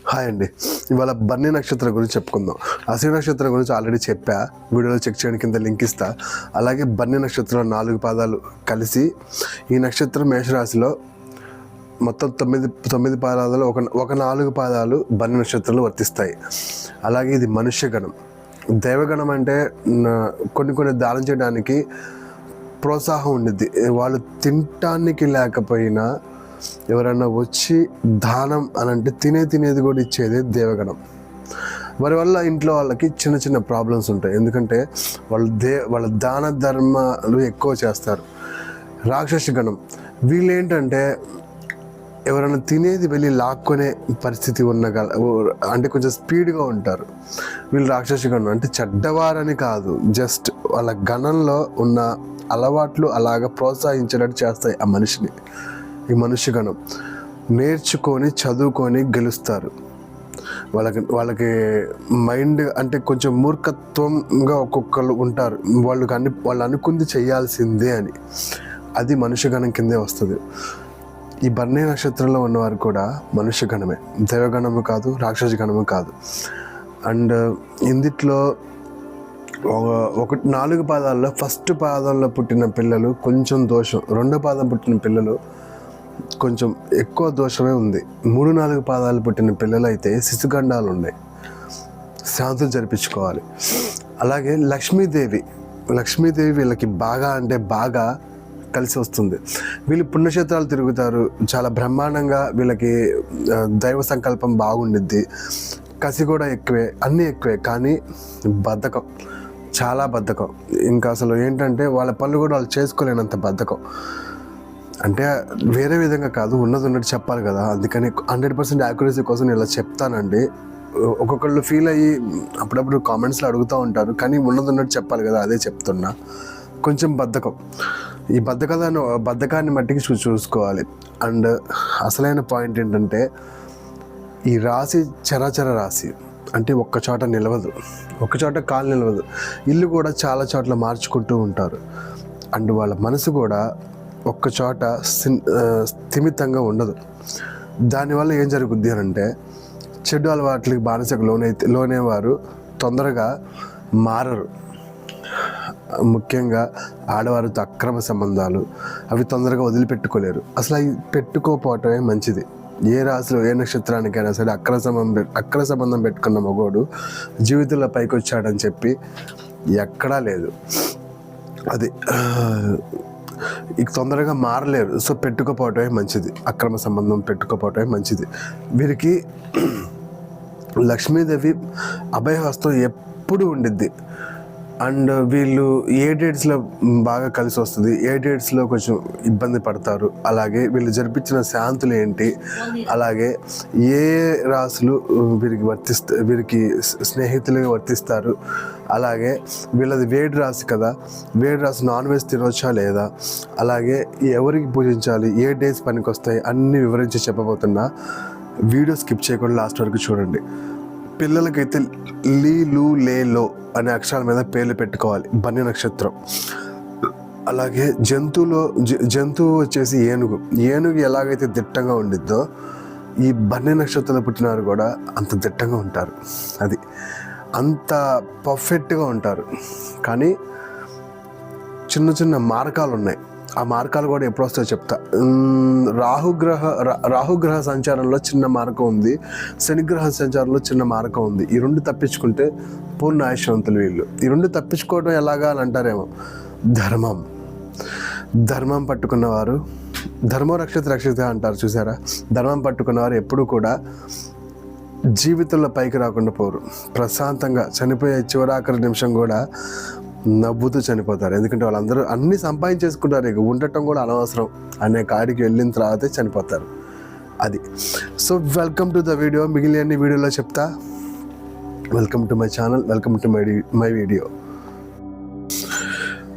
Hi అండి. ఇవాళ బన్నీ నక్షత్రం గురించి చెప్పుకుందాం. అశ్విని నక్షత్రం గురించి ఆల్రెడీ చెప్పా, వీడియోలో చెక్ చేయడం కింద లింక్ ఇస్తా. అలాగే బన్నీ నక్షత్రంలో 4 పాదాలు కలిసి ఈ నక్షత్రం మేషరాశిలో మొత్తం 9 పాదాలు ఒక 4 పాదాలు బన్నీ నక్షత్రంలో వర్తిస్తాయి. అలాగే ఇది మనుష్యగణం. దైవగణం అంటే కొన్ని దానం చేయడానికి ప్రోత్సాహం ఉండిద్ది. వాళ్ళు తినటానికి లేకపోయినా ఎవరన్నా వచ్చి దానం అని అంటే తినేది కూడా ఇచ్చేదే దేవగణం. వారి వల్ల ఇంట్లో వాళ్ళకి చిన్న ప్రాబ్లమ్స్ ఉంటాయి. ఎందుకంటే వాళ్ళ దాన ధర్మాలు ఎక్కువ చేస్తారు. రాక్షస గణం వీళ్ళు ఏంటంటే ఎవరైనా తినేది వెళ్ళి లాక్కునే పరిస్థితి అంటే కొంచెం స్పీడ్గా ఉంటారు. వీళ్ళు రాక్షస గణం అంటే చెడ్డవారని కాదు, జస్ట్ వాళ్ళ గణంలో ఉన్న అలవాట్లు అలాగా ప్రోత్సహించేటట్టు చేస్తాయి ఆ మనిషిని. ఈ మనుష్యగణం నేర్చుకొని చదువుకొని గెలుస్తారు. వాళ్ళకి మైండ్ అంటే కొంచెం మూర్ఖత్వంగా ఒక్కొక్కరు ఉంటారు. వాళ్ళు అనుకుంది చేయాల్సిందే అని. అది మనుష్యగణం కిందే వస్తుంది. ఈ బన్నీ నక్షత్రంలో ఉన్నవారు కూడా మనుష్యగణమే, దైవగణము కాదు, రాక్షస గణము కాదు. అండ్ ఇందిట్లో 4 పాదాల్లో ఫస్ట్ పాదంలో పుట్టిన పిల్లలు కొంచెం దోషం, 2వ పాదం పుట్టిన పిల్లలు కొంచెం ఎక్కువ దోషమే ఉంది. 3-4 పాదాలు పుట్టిన పిల్లలు అయితే శిశుగండాలు ఉన్నాయి, శాంతులు జరిపించుకోవాలి. అలాగే లక్ష్మీదేవి వీళ్ళకి బాగా కలిసి వస్తుంది. వీళ్ళు పుణ్యక్షేత్రాలు తిరుగుతారు, చాలా బ్రహ్మాండంగా వీళ్ళకి దైవ సంకల్పం బాగుండిద్ది, కసి కూడా ఎక్కువే, అన్నీ ఎక్కువే. కానీ బద్ధకం, చాలా బద్ధకం. ఇంకా అసలు ఏంటంటే వాళ్ళ పనులు కూడా వాళ్ళు చేసుకోలేనంత బద్ధకం. అంటే వేరే విధంగా కాదు, ఉన్నట్టు చెప్పాలి కదా. అందుకని 100% యాక్యురసీ కోసం నేను ఇలా చెప్తానండి. ఒక్కొక్కళ్ళు ఫీల్ అయ్యి అప్పుడప్పుడు కామెంట్స్లో అడుగుతూ ఉంటారు, కానీ ఉన్నట్టు చెప్పాలి కదా, అదే చెప్తున్నా. కొంచెం బద్ధకం. ఈ బద్ధకాన్ని మట్టికి చూసుకోవాలి. అండ్ అసలైన పాయింట్ ఏంటంటే ఈ రాశి చరాచర రాశి అంటే ఒక్క చోట నిలవదు, ఒక్క చోట కాలు నిలవదు. ఇల్లు కూడా చాలా చోట్ల మార్చుకుంటూ ఉంటారు. అండ్ వాళ్ళ మనసు కూడా ఒక్క చోట స్థిమితంగా ఉండదు. దానివల్ల ఏం జరుగుద్ది అని అంటే చెడు అలవాట్లకి బానిసకు లోనేవారు తొందరగా మారరు. ముఖ్యంగా ఆడవారితో అక్రమ సంబంధాలు అవి తొందరగా వదిలిపెట్టుకోలేరు. అసలు అవి పెట్టుకోపోవటమే మంచిది. ఏ రాశిలో ఏ నక్షత్రానికైనా సరే అక్రమ సంబంధం పెట్టుకున్న మగోడు జీవితంలో పైకి వచ్చాడని చెప్పి ఎక్కడా లేదు. అది ఇక తొందరగా మారలేరు. సో పెట్టుకోపోవటమే మంచిది, అక్రమ సంబంధం పెట్టుకోపోవటమే మంచిది. వీరికి లక్ష్మీదేవి అభయహస్తం ఎప్పుడు ఉండిద్ది. అండ్ వీళ్ళు ఏ డేట్స్లో బాగా కలిసి వస్తుంది, ఏ డేట్స్లో కొంచెం ఇబ్బంది పడతారు, అలాగే వీళ్ళు జరిపించిన శాంతులు ఏంటి, అలాగే ఏ రాశులు వీరికి స్నేహితులుగా వర్తిస్తారు, అలాగే వీళ్ళది వేడి రాశి కదా, వేడి రాశి నాన్ వెజ్ తినవచ్చా లేదా, అలాగే ఎవరికి పూజించాలి, ఏ డేస్ పనికి వస్తాయి అన్నీ వివరించి చెప్పబోతున్నా. వీడియో స్కిప్ చేయకుండా లాస్ట్ వరకు చూడండి. పిల్లలకైతే లీ లు లే లో అనే అక్షరాల మీద పేర్లు పెట్టుకోవాలి బన్నీ నక్షత్రం. అలాగే జంతువు వచ్చేసి ఏనుగు ఎలాగైతే దిట్టంగా ఉండిద్దో ఈ బన్నీ నక్షత్రంలో పుట్టినారు కూడా అంత దిట్టంగా ఉంటారు. అది అంత పర్ఫెక్ట్గా ఉంటారు. కానీ చిన్న మార్కాలు ఉన్నాయి. ఆ మార్కాలు కూడా ఎప్పుడు వస్తాయో చెప్తా. రాహుగ్రహ సంచారంలో చిన్న మార్గం ఉంది, శనిగ్రహ సంచారంలో చిన్న మార్గం ఉంది. ఈ 2 తప్పించుకుంటే పూర్ణ ఆయుష్వంతులు వీళ్ళు. ఈ 2 తప్పించుకోవడం ఎలాగా అని అంటారేమో. ధర్మం పట్టుకున్నవారు, ధర్మో రక్షిత అంటారు చూసారా. ధర్మం పట్టుకున్నవారు ఎప్పుడు కూడా జీవితంలో పైకి రాకుండా పోరు. ప్రశాంతంగా చనిపోయే చివరాఖరి నిమిషం కూడా నవ్వుతూ చనిపోతారు. ఎందుకంటే వాళ్ళందరూ అన్నీ సంపాదించేసుకుంటారు, ఇక ఉండటం కూడా అనవసరం అనే కాడికి వెళ్ళిన తర్వాతే చనిపోతారు. అది. So welcome to the video. మిగిలిన వీడియోలో చెప్తా. Welcome to my channel, welcome to my video.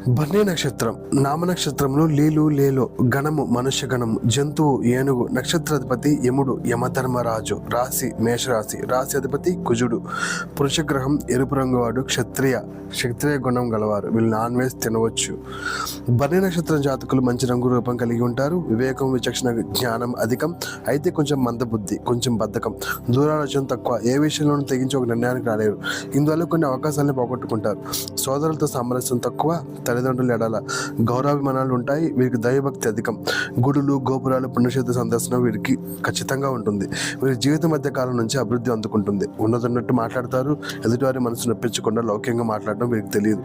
Bunny నక్షత్రం నామ నక్షత్రంలో లీలు లేలో గణము మనుష్య గణము జంతువు ఏనుగు నక్షత్రాధిపతి యముడు యమధర్మరాజు రాశి మేషరాశి రాశి అధిపతి కుజుడు పురుషగ్రహం ఎరుపు రంగు వాడు క్షత్రియ గుణం గలవారు వీళ్ళు నాన్ వెజ్ తినవచ్చు. బన్నీ నక్షత్రం జాతకులు మంచి రంగు రూపం కలిగి ఉంటారు. వివేకం విచక్షణ జ్ఞానం అధికం, అయితే కొంచెం మందబుద్ధి, కొంచెం బద్ధకం, దూరాలోచన తక్కువ, ఏ విషయంలోనూ తెగించి ఒక నిర్ణయానికి రాలేరు. ఇందువల్ల కొన్ని అవకాశాలను పోగొట్టుకుంటారు. సోదరులతో సామరస్యం తక్కువ, తల్లిదండ్రులు ఎడాల గౌరవాభిమానాలు ఉంటాయి. వీరికి దైవభక్తి అధికం. గుడులు గోపురాలు పుణ్యక్షేత్ర సందర్శనం వీరికి ఖచ్చితంగా ఉంటుంది. వీరి జీవిత మధ్య కాలం నుంచి అభివృద్ధి అందుకుంటుంది. ఉన్నట్టు మాట్లాడతారు. ఎదుటివారి మనసు నొప్పించకుండా లౌక్యంగా మాట్లాడడం వీరికి తెలియదు.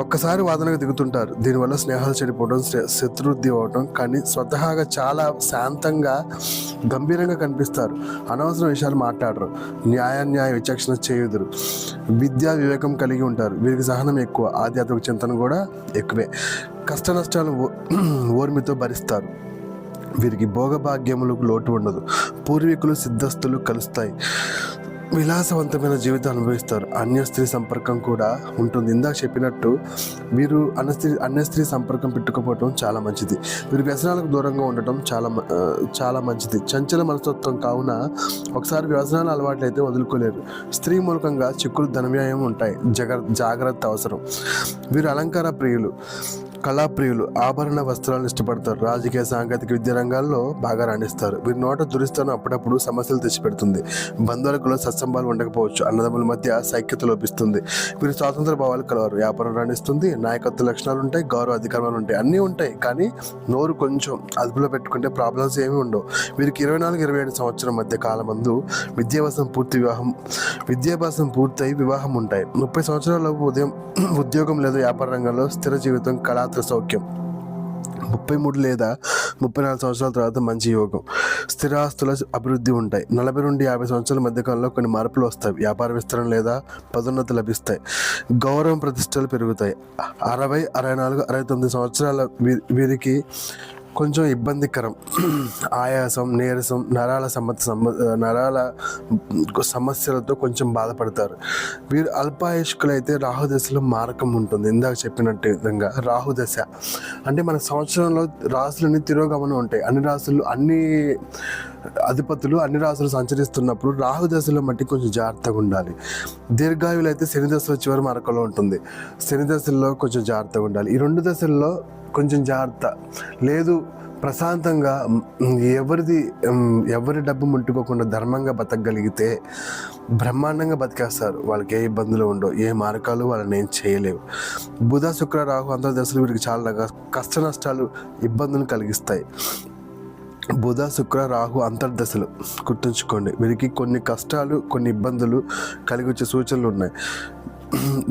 ఒక్కసారి వాదనకు దిగుతుంటారు. దీనివల్ల స్నేహాలు చెడిపోవడం, శత్రువృద్ధి అవడం. కానీ స్వతహాగా చాలా శాంతంగా గంభీరంగా కనిపిస్తారు. అనవసర విషయాలు మాట్లాడరు. న్యాయ విచక్షణ చేయుదురు. విద్యా వివేకం కలిగి ఉంటారు. వీరికి సహనం ఎక్కువ, ఆధ్యాత్మిక చింతన కూడా ఎక్కువే. కష్ట నష్టాలు ఓర్మితో భరిస్తారు. వీరికి భోగభాగ్యములకు లోటు ఉండదు. పూర్వీకులు సిద్ధస్తులు కలుస్తాయి. విలాసవంతమైన జీవితం అనుభవిస్తారు. అన్య స్త్రీ సంపర్కం కూడా ఉంటుంది. ఇందాక చెప్పినట్టు వీరు అన్య స్త్రీ సంపర్కం పెట్టుకోవటం చాలా మంచిది. వీరు వ్యసనాలకు దూరంగా ఉండటం చాలా మంచిది. చంచల మనస్తత్వం కావున ఒకసారి వ్యసనాలు అలవాట్లయితే వదులుకోలేరు. స్త్రీ మూలకంగా చిక్కులు ధనవ్యాయం ఉంటాయి. జాగ్రత్త అవసరం. వీరు అలంకార ప్రియులు, కళాప్రియులు, ఆభరణ వస్త్రాలను ఇష్టపడతారు. రాజకీయ సాంకేతిక విద్యా రంగాల్లో బాగా రాణిస్తారు. వీరి నోట దురిస్తాను అప్పుడప్పుడు సమస్యలు తెచ్చిపెడుతుంది. బంధువులకు సత్సంబాలు ఉండకపోవచ్చు. అన్నదమ్ముల మధ్య సైక్యత లోపిస్తుంది. వీరు స్వాతంత్ర భావాలు కలవారు. వ్యాపారం రాణిస్తుంది. నాయకత్వ లక్షణాలు ఉంటాయి. గౌరవ అధికారాలు ఉంటాయి. అన్నీ ఉంటాయి. కానీ నోరు కొంచెం అదుపులో పెట్టుకుంటే ప్రాబ్లమ్స్ ఏమీ ఉండవు. వీరికి 24-27 సంవత్సరం మధ్య కాలమందు విద్యాభ్యాసం పూర్తయి వివాహం ఉంటాయి. 30 సంవత్సరాలలోపు ఉద్యోగం లేదా వ్యాపార రంగంలో స్థిర జీవితం, కళాత్మక సౌఖ్యం. 33 లేదా 34 సంవత్సరాల తర్వాత మంచి యోగం. స్థిరాస్తుల అభివృద్ధి ఉంటాయి. 40 నుండి 50 సంవత్సరాల మధ్యకాలంలో కొన్ని మార్పులు వస్తాయి. వ్యాపార విస్తరణ లేదా పదోన్నతి లభిస్తాయి. గౌరవం ప్రతిష్టలు పెరుగుతాయి. 60, 64, 69 సంవత్సరాల వీరికి కొంచెం ఇబ్బందికరం. ఆయాసం, నీరసం, నరాల సమస్యలతో కొంచెం బాధపడతారు. వీరు అల్పాయుష్కులైతే రాహుదశలో మారకం ఉంటుంది. ఇందాక చెప్పినట్టు విధంగా రాహుదశ అంటే మన సంవత్సరంలో రాసులన్నీ తిరోగమనం ఉంటాయి. అన్ని అధిపతులు అన్ని రాసులు సంచరిస్తున్నప్పుడు రాహుదశలో మట్టి కొంచెం జాగ్రత్తగా ఉండాలి. దీర్ఘాయువులు అయితే శని దశలో చివరి మార్కంలో ఉంటుంది. శని దశల్లో కొంచెం జాగ్రత్తగా ఉండాలి. ఈ 2 దశల్లో కొంచెం జాగ్రత్త లేదు. ప్రశాంతంగా ఎవరి డబ్బు ముట్టుకోకుండా ధర్మంగా బతకగలిగితే బ్రహ్మాండంగా బతికేస్తారు. వాళ్ళకి ఏ ఇబ్బందులు ఉండవు. ఏ మార్గాలు వాళ్ళని ఏం చేయలేవు. బుధ శుక్ర రాహు అంతర్దశలు వీరికి చాలా కష్ట నష్టాలు ఇబ్బందులు కలిగిస్తాయి. బుధ శుక్ర రాహు అంతర్దశలు గుర్తుంచుకోండి. వీరికి కొన్ని కష్టాలు, కొన్ని ఇబ్బందులు కలిగి వచ్చే సూచనలు ఉన్నాయి.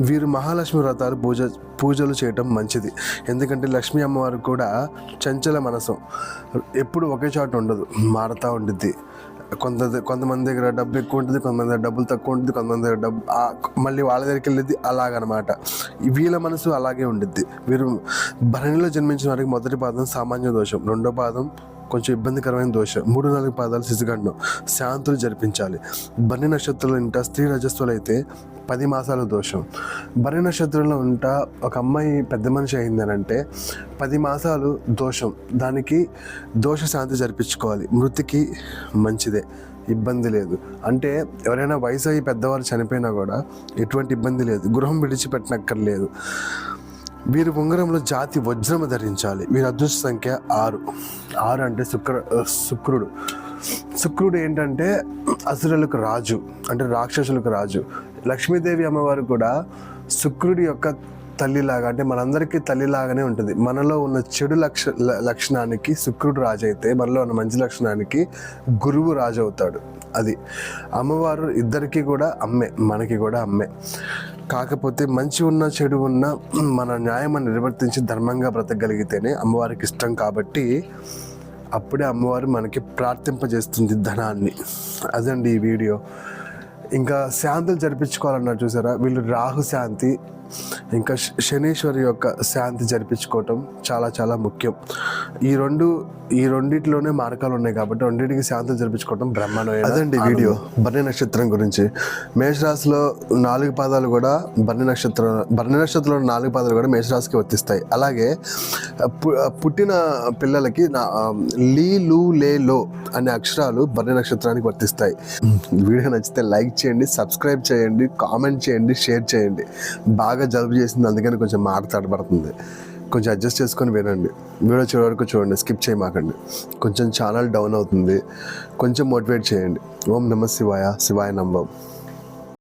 వీరు మహాలక్ష్మి వ్రతాలు పూజలు చేయటం మంచిది. ఎందుకంటే లక్ష్మీ అమ్మవారు కూడా చంచల మనసు, ఎప్పుడు ఒకే చోట ఉండదు, మారుతూ ఉంటుంది. కొంతమంది దగ్గర డబ్బు ఎక్కువ ఉంటుంది, కొంతమంది దగ్గర డబ్బులు తక్కువ ఉంటుంది, కొంతమంది దగ్గర మళ్ళీ వాళ్ళ దగ్గరికి వెళ్ళేది అలాగనమాట. వీళ్ళ మనసు అలాగే ఉండిద్ది. వీరు భరణిలో జన్మించిన వారికి మొదటి పాదం సామాన్య దోషం, రెండో పాదం కొంచెం ఇబ్బందికరమైన దోషం, 3-4 పాదాలు శిశుగండం, శాంతులు జరిపించాలి. బన్నీ నక్షత్రంలో ఇంట స్త్రీ రజస్సులు అయితే 10 మాసాలు దోషం. బన్నీ నక్షత్రంలో ఉంట ఒక అమ్మాయి పెద్ద మనిషి అయిందనంటే 10 మాసాలు దోషం. దానికి దోష శాంతి జరిపించుకోవాలి. మృతికి మంచిదే, ఇబ్బంది లేదు. అంటే ఎవరైనా వయసు అయ్యి పెద్దవారు చనిపోయినా కూడా ఎటువంటి ఇబ్బంది లేదు. గృహం విడిచిపెట్టనక్కర్లేదు. వీరు ఉంగరంలో జాతి వజ్రము ధరించాలి. వీరి అదృష్ట సంఖ్య 6. 6 అంటే శుక్రుడు ఏంటంటే అసురులకు రాజు, అంటే రాక్షసులకు రాజు. లక్ష్మీదేవి అమ్మవారు కూడా శుక్రుడి యొక్క తల్లిలాగా, అంటే మనందరికీ తల్లిలాగానే ఉంటుంది. మనలో ఉన్న చెడు లక్షణానికి శుక్రుడు రాజు అయితే, మనలో ఉన్న మంచి లక్షణానికి గురువు రాజు అవుతాడు. అది అమ్మవారు ఇద్దరికి కూడా అమ్మే, మనకి కూడా అమ్మే. కాకపోతే మంచి ఉన్న చెడు ఉన్న మన న్యాయం నిర్వర్తించి ధర్మంగా బ్రతకగలిగితేనే అమ్మవారికి ఇష్టం. కాబట్టి అప్పుడే అమ్మవారు మనకి ప్రార్థింపజేస్తుంది ధనాన్ని. అదండి ఈ వీడియో. ఇంకా శాంతులు జరిపించుకోవాలన్నారు చూసారా, వీళ్ళు రాహు శాంతి, ఇంకా శనీశ్వరి యొక్క శాంతి జరిపించుకోవటం చాలా చాలా ముఖ్యం. ఈ రెండిట్లోనే మార్గాలు ఉన్నాయి కాబట్టి రెండింటికి శాంతి జరిపించుకోవటం బ్రహ్మాండం. అదండి వీడియో భరణి నక్షత్రం గురించి. మేషరాశిలో 4 పాదాలు కూడా భరణి నక్షత్రంలో 4 పాదాలు కూడా మేషరాశికి వర్తిస్తాయి. అలాగే పుట్టిన పిల్లలకి లీ లు లే లో అనే అక్షరాలు భరణి నక్షత్రానికి వర్తిస్తాయి. వీడియో నచ్చితే లైక్ చేయండి, సబ్స్క్రైబ్ చేయండి, కామెంట్ చేయండి, షేర్ చేయండి. బాగా జలుబు చేసింది, అందుకని కొంచెం మాట తడబడుతుంది. కొంచెం అడ్జస్ట్ చేసుకొని వినండి. వీడియో చివరి వరకు చూడండి, స్కిప్ చేయమాకండి. కొంచెం ఛానల్ డౌన్ అవుతుంది, కొంచెం మోటివేట్ చేయండి. ఓం నమః శివాయ, శివాయ నమః.